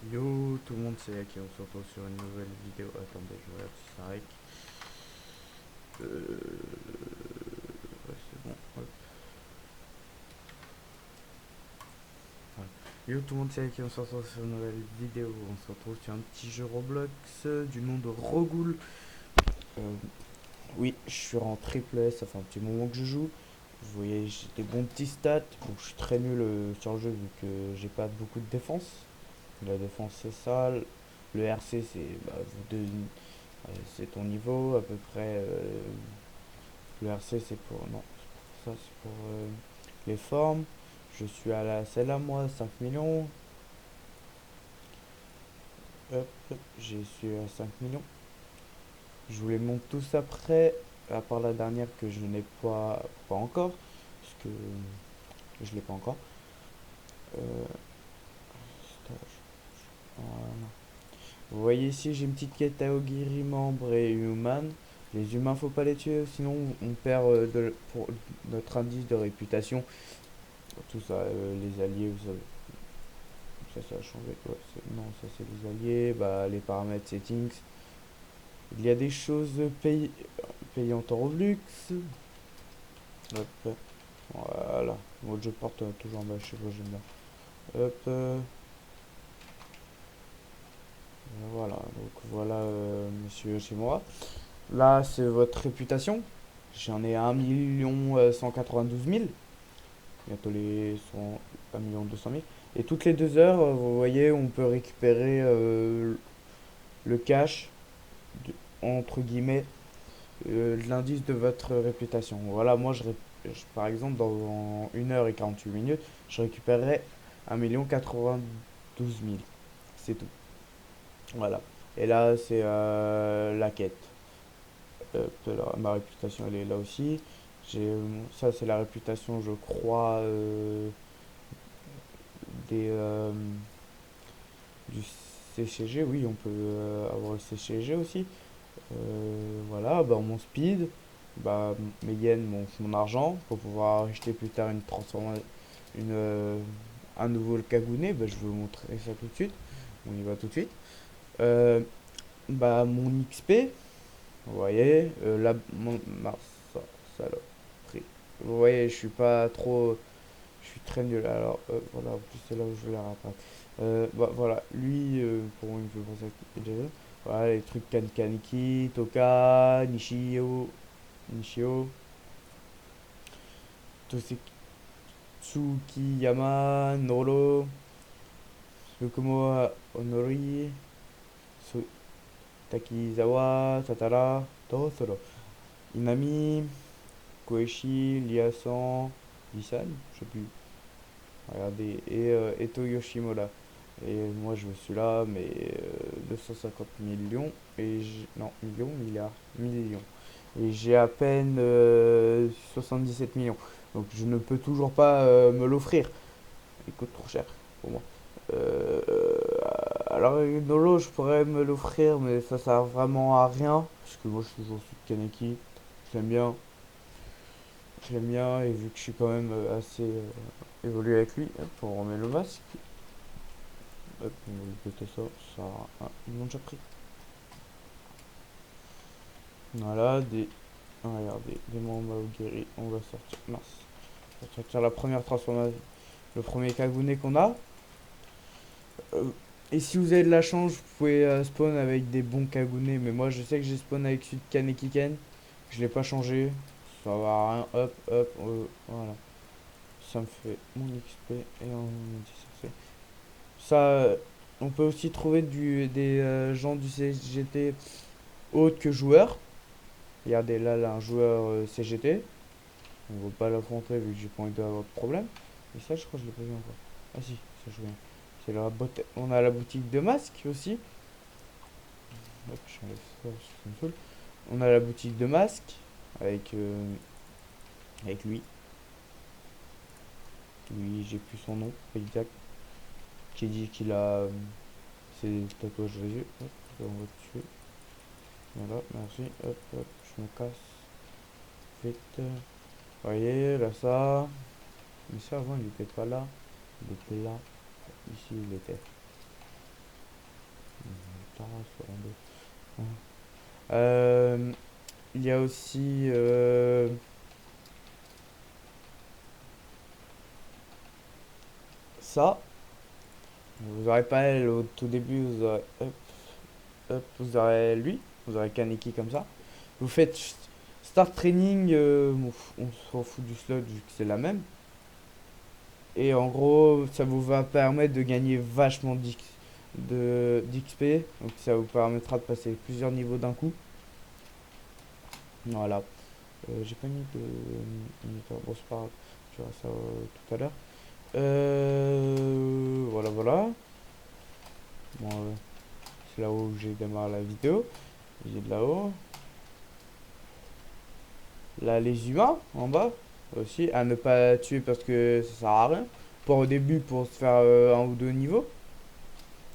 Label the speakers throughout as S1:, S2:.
S1: Yo tout le monde, c'est Aki, on se retrouve sur une nouvelle vidéo. Attendez, je regarde si ça rec. Ouais, c'est bon, hop. Voilà. Yo tout le monde, c'est Aki, on se retrouve sur une nouvelle vidéo. On se retrouve sur un petit jeu Roblox du nom de Rogoul. Euh, oui, je suis en triple S, ça fait un petit moment que je joue. Vous voyez, j'ai des bons petits stats. Bon, je suis très nul sur le jeu vu que j'ai pas beaucoup de défense. La défense c'est ça. Le RC c'est bah, c'est ton niveau à peu près. Le RC c'est pour. Non, c'est pour ça, c'est pour les formes. Je suis à la celle-là, moi, 5 millions. Hop, je suis à 5 millions. Je vous les montre tous après, à part la dernière que je n'ai pas encore, parce que je l'ai pas encore. Euh, Stage. Voilà. Vous voyez ici, j'ai une petite quête à Ogiri, membre et human. Les humains, faut pas les tuer, sinon on perd pour notre indice de réputation. Tout ça, les alliés, vous savez. Ça a changé. Ouais, non, ça c'est les alliés. Bah, les paramètres settings. Il y a des choses payantes en Roblox. Hop, voilà. Mode je porte toujours en bas, je sais pas, j'aime bien. Hop, voilà. Donc voilà, monsieur chez moi. Là, c'est votre réputation. J'en ai 1 192 000. Bientôt les 1 200 000. Et toutes les 2 heures, vous voyez, on peut récupérer le cash, de- entre guillemets, l'indice de votre réputation. Voilà, moi, par exemple, dans 1 h et 48 minutes, je récupérerai 1 492 000. C'est tout. Voilà. Et là, c'est la quête. Ma réputation, elle est là aussi. Ça, c'est la réputation, je crois, des, du CCG. Oui, on peut avoir le CCG aussi. Voilà, bah, mon speed, bah, mes yens, mon argent, pour pouvoir acheter plus tard un nouveau Kagune. Bah, je vais vous montrer ça tout de suite. On y va tout de suite. Euh, Bah, mon XP, vous voyez, ça, saloperie. Vous voyez, je suis pas trop, je suis très nul. Alors, voilà, en plus c'est là où je la rattrape. Bah, voilà, lui, pour moi, il me fait penser à Jason. Voilà, les trucs Kanki, Toka, Nishio, Tsukiyama, Noro, Yokomo Honori, Takizawa, Tatara, Torosoro, Inami, Koichi, Liasan, Lisan, je sais plus. Regardez, et Eto Yoshimura. Et moi je suis là, mais 250 millions, non, millions, milliards, millions. Et j'ai à peine 77 millions. Donc je ne peux toujours pas me l'offrir. Il coûte trop cher pour moi. Euh, alors Nolo, je pourrais me l'offrir, mais ça sert vraiment à rien. Parce que moi je suis toujours sur Kaneki. J'aime bien. J'aime bien, et vu que je suis quand même assez évolué avec lui, hop, on remet le masque. Hop, on va lui péter ça. Ça, ah, ils l'ont déjà pris. Voilà, regardez, des membres guéris. On va sortir. Mince. On va sortir la première transformation. Le premier Kagune qu'on a. Euh, et si vous avez de la chance, vous pouvez spawn avec des bons Kagune. Mais moi, je sais que j'ai spawn avec celui de Kanekiken. Je l'ai pas changé. Ça va à rien. Hop, hop. Voilà. Ça me fait mon XP et on me dit ça fait. Ça, on peut aussi trouver des gens du CGT autres que joueurs. Regardez, là, un joueur CGT. On ne va pas l'affronter vu que j'ai pas envie d'avoir de problème. Et ça, je crois que je l'ai pas vu encore. Ah si, ça je viens. On a la boutique de masques aussi. Hop, j'enlève ça, ça me saoule. On a la boutique de masques avec lui. Lui, j'ai plus son nom exact. Qui dit qu'il a ses tatouages aux yeux. Hop, on va dessus. Voilà, merci. Hop, hop, je me casse. Vite. Vous voyez, là ça. Mais ça avant il était pas là. Il était là. Ici il était. soit en deux. Il y a aussi ça. Vous aurez pas elle au tout début, vous aurez, vous aurez lui, vous aurez Kaneki comme ça. Vous faites start training, on s'en fout du slot vu que c'est la même. Et en gros, ça vous va permettre de gagner vachement d'XP. Donc ça vous permettra de passer plusieurs niveaux d'un coup. Voilà. J'ai pas mis de moniteur. Bon, c'est pas grave. Tu verras ça tout à l'heure. Voilà, voilà. Bon, c'est là où j'ai démarré la vidéo. J'ai de là-haut. Là, les humains en bas aussi. À ne pas tuer parce que ça sert à rien. Pour au début, pour se faire un ou deux niveaux.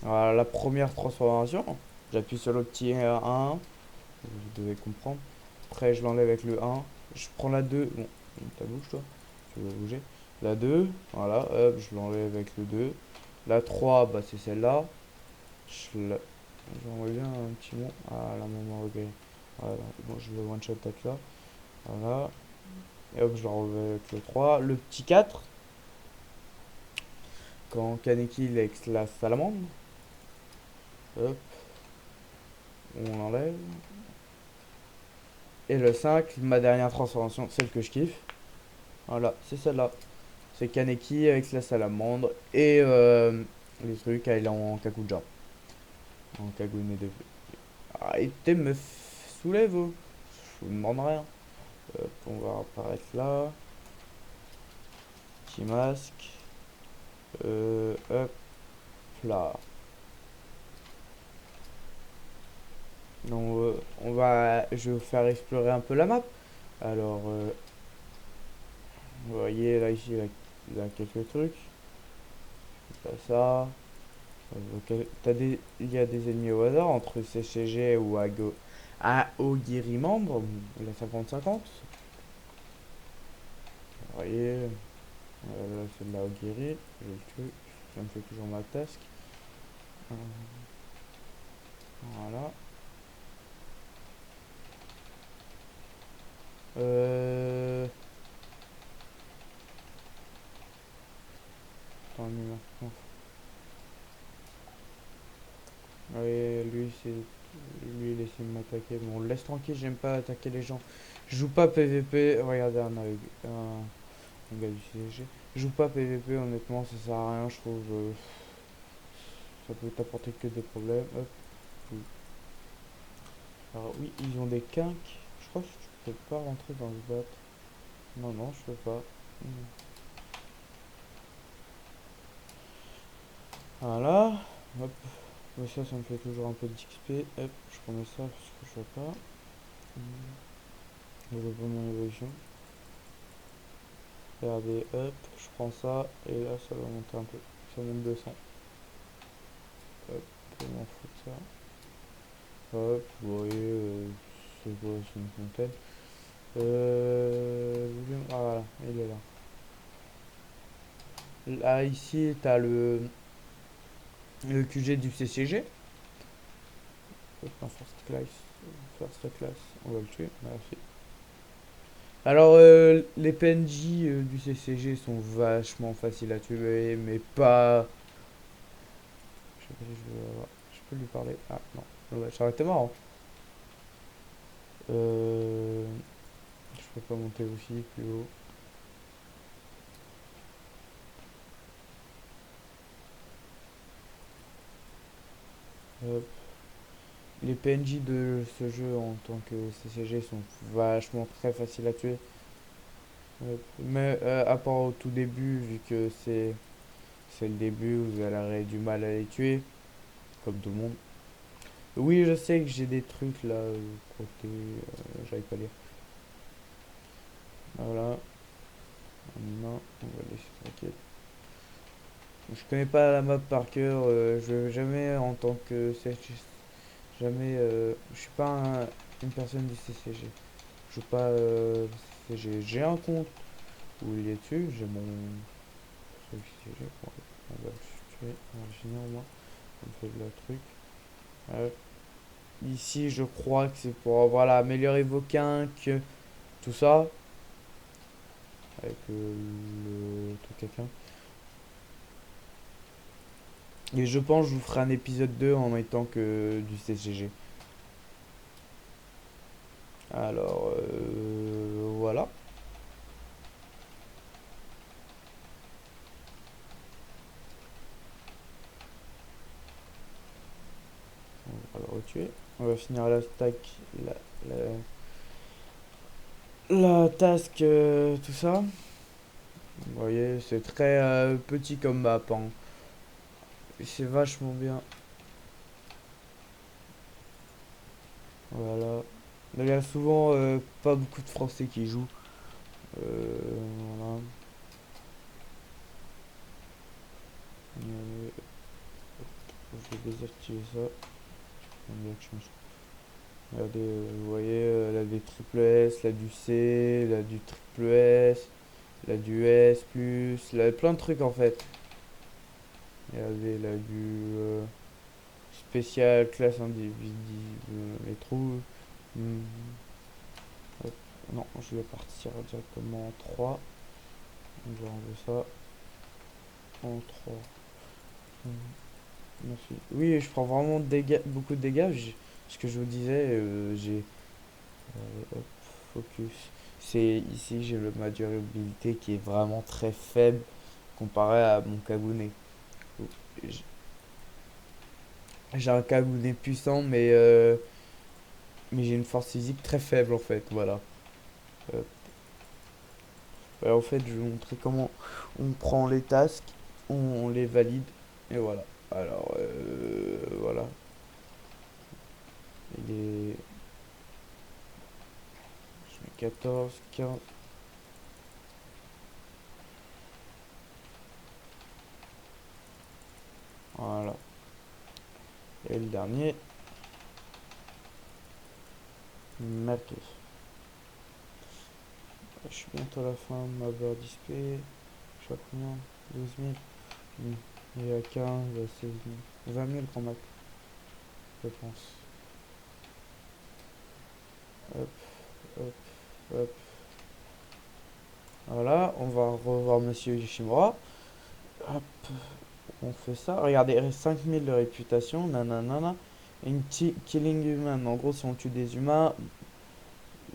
S1: Voilà, la première transformation. J'appuie sur le petit 1. Vous devez comprendre. Après, je l'enlève avec le 1. Je prends la 2. Bon, ta bouge toi. Tu veux bouger. La 2. Voilà, hop, je l'enlève avec le 2. La 3, bah, c'est celle-là. J'envoie bien un petit mot. Ah, la maman regret. Voilà, bon, je le one shot avec là. Voilà. Et hop, je le renvoie avec le 3. Le petit 4. Quand Kaneki il est avec la salamandre. Hop, on l'enlève. Et le 5, ma dernière transformation, celle que je kiffe. Voilà, c'est celle-là. C'est Kaneki avec la salamandre et les trucs, elle est en Kakuja. En Kagune de. Arrêtez de me soulève, oh. Je vous demande rien. On va apparaître là. Petit masque. Hop là. Donc, je vais vous faire explorer un peu la map. Alors, vous voyez là ici, il y a quelques trucs. Pas ça. Il y a des ennemis au hasard entre CCG ou Aogiri membre, la 50-50. Vous voyez, là c'est de l'Aogiri, je le tue, ça me fait toujours ma task. Voilà. Attends, ouais, lui il essaie de m'attaquer. Bon, laisse tranquille, j'aime pas attaquer les gens. Je joue pas PVP. Regardez un gars du CSG. Je joue pas PVP, honnêtement, ça sert à rien, je trouve. Ça peut t'apporter que des problèmes. Hop. Alors, oui, ils ont des kinks. Je crois que je peux pas rentrer dans le bat. Non, non, je peux pas. Voilà. Hop. Mais ça me fait toujours un peu d'XP. Hop, je remets ça parce que je vois pas. Je vois mon évolution. Regardez, hop, je prends ça et là ça va monter un peu. Ça monte 200. Hop, je m'en fous de ça. Hop, vous voyez, c'est quoi, c'est une fontaine. Ah voilà, il est là. Là, ici, t'as le QG du CCG. Hop, en first class, on va le tuer, merci. Alors, les PNJ du CCG sont vachement faciles à tuer, mais pas. Je sais pas si je peux lui parler. Ah non, ouais, ça aurait été marrant. Je peux pas monter aussi plus haut. Hop. Les PNJ de ce jeu en tant que CCG sont vachement très faciles à tuer. Hop. Mais à part au tout début, vu que c'est le début, vous aurez du mal à les tuer, comme tout le monde. Oui, je sais que j'ai des trucs là, côté, j'arrive pas à lire. Voilà. Non, on va laisser tranquille. Je connais pas la map par cœur, je jamais en tant que CCG. Jamais, je suis pas une personne du CCG. Je joue pas CCG. J'ai un compte où il est dessus, j'ai mon CCG. On va le tuer, on va le finir au moins. On fait le truc. Euh, Ici, je crois que c'est pour voilà, améliorer vos quinques, tout ça. Avec le truc à quinque. Et je pense que je vous ferai un épisode 2 en même temps que du CCG. Alors, voilà. On va le retuer. On va finir la stack, la, la task, tout ça. Vous voyez, c'est très petit comme map, hein. C'est vachement bien. Voilà. Mais il y a souvent pas beaucoup de Français qui jouent. Voilà. Euh, je vais désactiver ça. J'aime bien que je change. Regardez, vous voyez, la du triple S, la du C, la du triple S, la du S+, la plein de trucs en fait. Regardez, la du spécial, classe individu, les trous. Hmm, hop. Non, je vais partir directement en 3. On va enlever ça en 3. Merci. Oui, je prends vraiment beaucoup de dégâts. Ce que je vous disais, j'ai hop, focus. C'est ici, ma durabilité qui est vraiment très faible comparé à mon Kagune. J- J'ai un Kagune puissant, mais j'ai une force physique très faible en fait. Voilà. Hop. Ouais, en fait, je vais vous montrer comment on prend les tasks, on les valide, et voilà. Alors, voilà. Il est. Je mets 14, 15. Voilà. Et le dernier, marqué. Je suis bientôt à la fin de ma barre display. Je suis à combien? 12 000. Il est à 15, à 16 000. 20 000 grand max, je pense. Hop, hop, hop. Voilà, on va revoir Monsieur Yoshimura. Hop, on fait ça. Regardez, 5000 de réputation, nanana. Une killing human. En gros, si on tue des humains,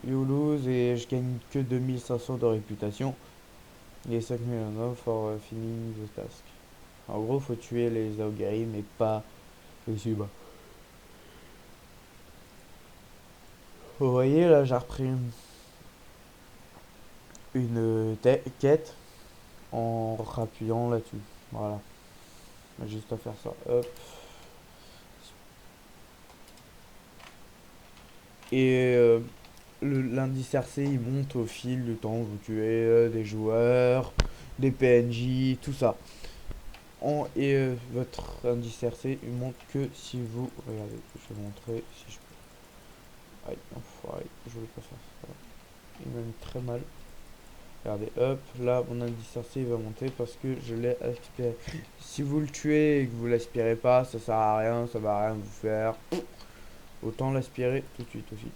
S1: you lose et je gagne que 2500 de réputation. Et 5000 for finishing the task. En gros, faut tuer les Aogari, mais pas les humains. Vous voyez, là, j'ai repris une quête en rappuyant là-dessus. Voilà. Juste à faire ça. Hop. Et l'indice RC il monte au fil du temps. Vous tuez des joueurs, des PNJ, tout ça. Et votre indice RC il monte que si vous. Regardez, je vais vous montrer si je peux. Aïe, enfoiré, je voulais pas faire ça. Il m'a mis très mal. Regardez, hop, là mon indice RC il va monter parce que je l'ai aspiré. Si vous le tuez et que vous l'aspirez pas, ça sert à rien, ça va rien vous faire. Autant l'aspirer tout de suite aussi.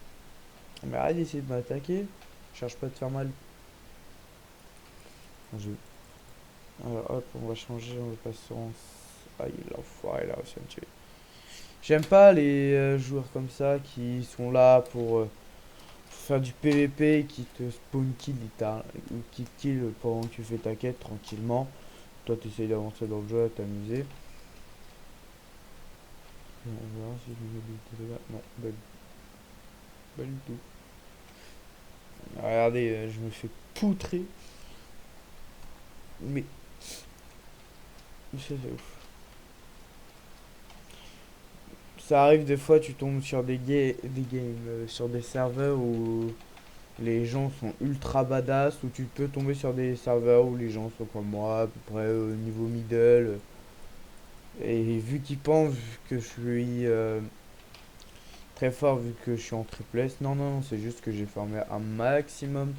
S1: Mais arrête d'essayer de m'attaquer. Je cherche pas à te faire mal. Je... Alors hop, on va changer, on va passer en. Ah, il a l'enfoiré, il a réussi à me tuer. J'aime pas les joueurs comme ça qui sont là pour faire du PVP et qui te spawn kill ou qui te kill pendant que tu fais ta quête tranquillement. Toi, tu essayes d'avancer dans le jeu, à t'amuser. On va voir si je mets des dégâts. Non, pas du tout. Regardez, je me fais poutrer. Mais c'est ouf. Ça arrive des fois, tu tombes sur des games, sur des serveurs où les gens sont ultra badass, où tu peux tomber sur des serveurs où les gens sont comme moi, à peu près au niveau middle. Et vu qu'ils pensent que je suis très fort, vu que je suis en triple S, non, non, c'est juste que j'ai formé un maximum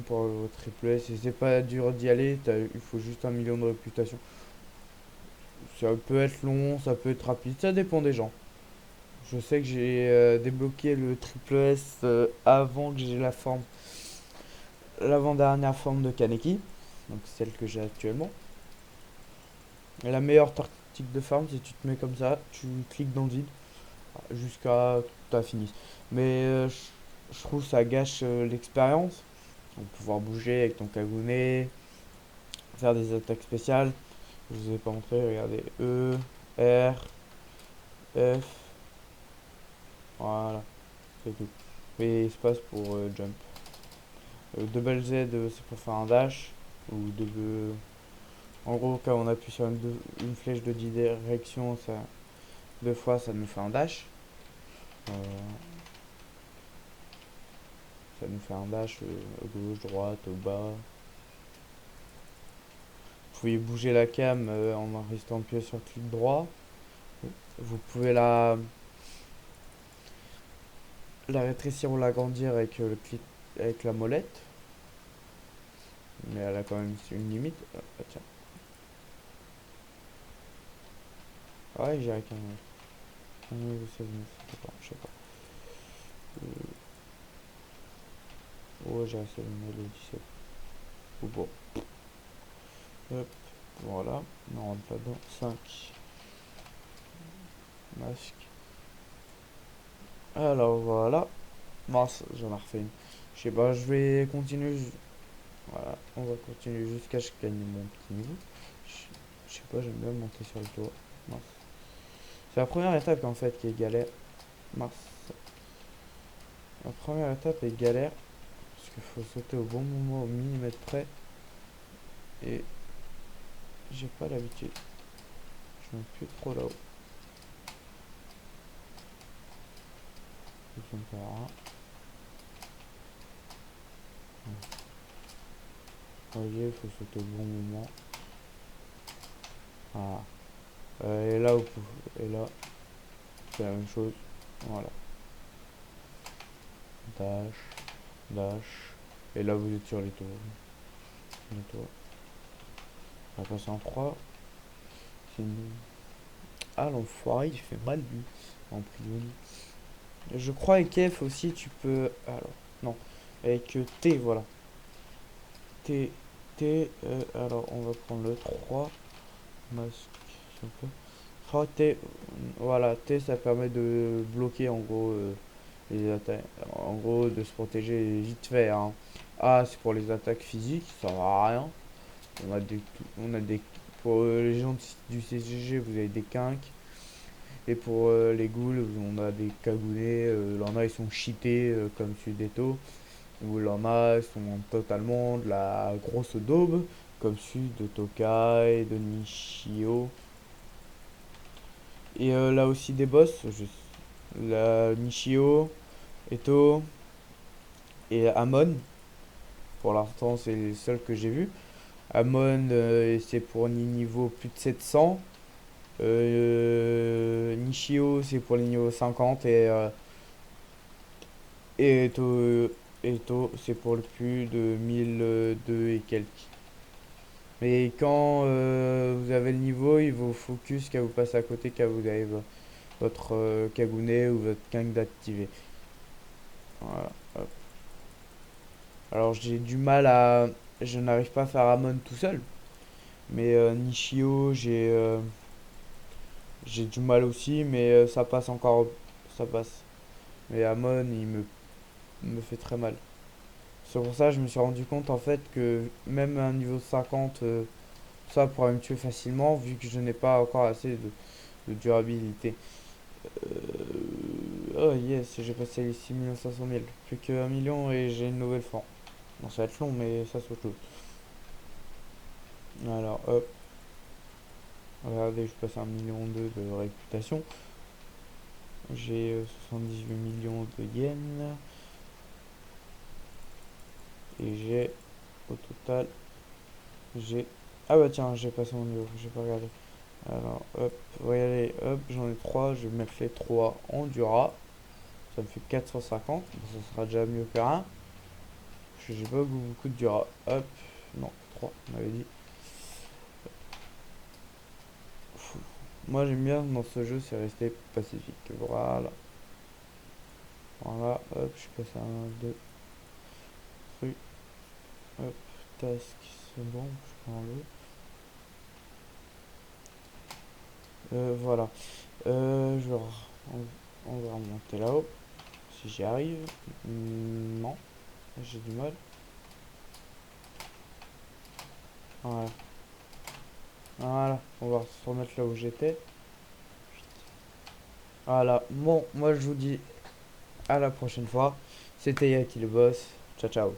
S1: pour le triple S. Et c'est pas dur d'y aller, il faut juste 1 million de réputation. Ça peut être long, ça peut être rapide, ça dépend des gens. Je sais que j'ai débloqué le triple S avant que j'ai la forme, l'avant-dernière forme de Kaneki, donc celle que j'ai actuellement. Et la meilleure tactique de farm, c'est tu te mets comme ça, tu cliques dans le vide jusqu'à tu as fini. Mais je trouve ça gâche l'expérience. Donc pouvoir bouger avec ton Kagune, faire des attaques spéciales. Je vous ai pas montré, regardez. E, R, F, voilà, c'est tout. Et espace pour jump. Double Z, c'est pour faire un dash. Ou double... En gros, quand on appuie sur une flèche de direction, ça, deux fois, ça nous fait un dash. Euh, Ça nous fait un dash à gauche, droite, au bas. Vous pouvez bouger la cam en restant appuyé sur le clic droit. Vous pouvez la rétrécir ou l'agrandir avec le clic avec la molette. Mais elle a quand même une limite. Ah, tiens. Ouais, j'ai avec un. Je sais pas. Ouais, j'ai assez le 17. Ou bon. Hop, voilà. On rentre là-dedans. 5. Masque. Alors voilà. Mince, j'en ai refait une. Je sais pas, je vais continuer. Voilà, on va continuer jusqu'à ce que je gagne mon petit niveau. Je sais pas, j'aime bien monter sur le toit. Mince. C'est la première étape en fait qui est galère. Mince. La première étape est galère. Parce qu'il faut sauter au bon moment, au millimètre près. Et j'ai pas l'habitude. Je me plus trop là-haut. Je me faire un. Voyez, il faut sauter au bon moment. Ah. Et là, et là, c'est la même chose. Voilà. Dash, dash. Et là, vous êtes sur les tours. Les tours. On va passer en 3. Ah, l'enfoiré, il fait mal lui. En prisonnier. Je crois avec F aussi, tu peux. Alors, non. Avec T, voilà. T. T. Alors, on va prendre le 3. Masque. Si on peut. 3 T. Voilà, T, ça permet de bloquer en gros les attaques. En gros, de se protéger vite fait. Hein. A, c'est pour les attaques physiques, ça va à rien. On a des pour les gens du CGG, vous avez des quinques. Et pour les ghouls, on a des cagoulés. L'en a, ils sont cheatés comme celui d'Eto. Ou l'en a, ils sont totalement de la grosse daube, comme celui de Tokai, de Nishio. Et là aussi des boss, la Nishio, Eto et Amon. Pour l'instant, c'est les seuls que j'ai vus. Amon, c'est pour les niveaux plus de 700. Nishio, c'est pour les niveaux 50. Et Eto, c'est pour le plus de 1002 et quelques. Mais quand vous avez le niveau, il vous focus qu'à vous passer à côté, qu'à vous avez votre Kagune ou votre Kang d'activer. Voilà. Hop. Alors j'ai du mal à... Je n'arrive pas à faire Amon tout seul. Mais Nishio, j'ai du mal aussi, mais ça passe encore. Ça passe. Mais Amon, il me fait très mal. C'est pour ça que je me suis rendu compte en fait que même à un niveau 50, ça pourrait me tuer facilement vu que je n'ai pas encore assez de durabilité. Oh yes, j'ai passé les 6 500 000. Plus que 1 million et j'ai une nouvelle forme. Bon, ça va être long, mais ça saute l'autre. Alors, hop. Regardez, je passe 1 million de réputation. J'ai 78 millions de yens. Et j'ai, au total, j'ai... Ah bah tiens, j'ai passé mon niveau, j'ai pas regardé. Alors, hop, regardez, hop, j'en ai 3, je vais mettre les 3 en Dura. Ça me fait 450, ça sera déjà mieux que rien. Parce que j'ai pas beaucoup de Dura. Hop, non, 3, on avait dit. Moi j'aime bien dans ce jeu, c'est rester pacifique. Voilà. Voilà, hop, je passe à un, deux, truc. Hop, task, c'est bon, je prends le. Voilà. Genre, on va remonter là-haut. Si j'y arrive. Non, j'ai du mal. Voilà. Voilà, on va se remettre là où j'étais. Voilà. Bon, moi je vous dis à la prochaine fois. C'était Yaki le boss. Ciao, ciao.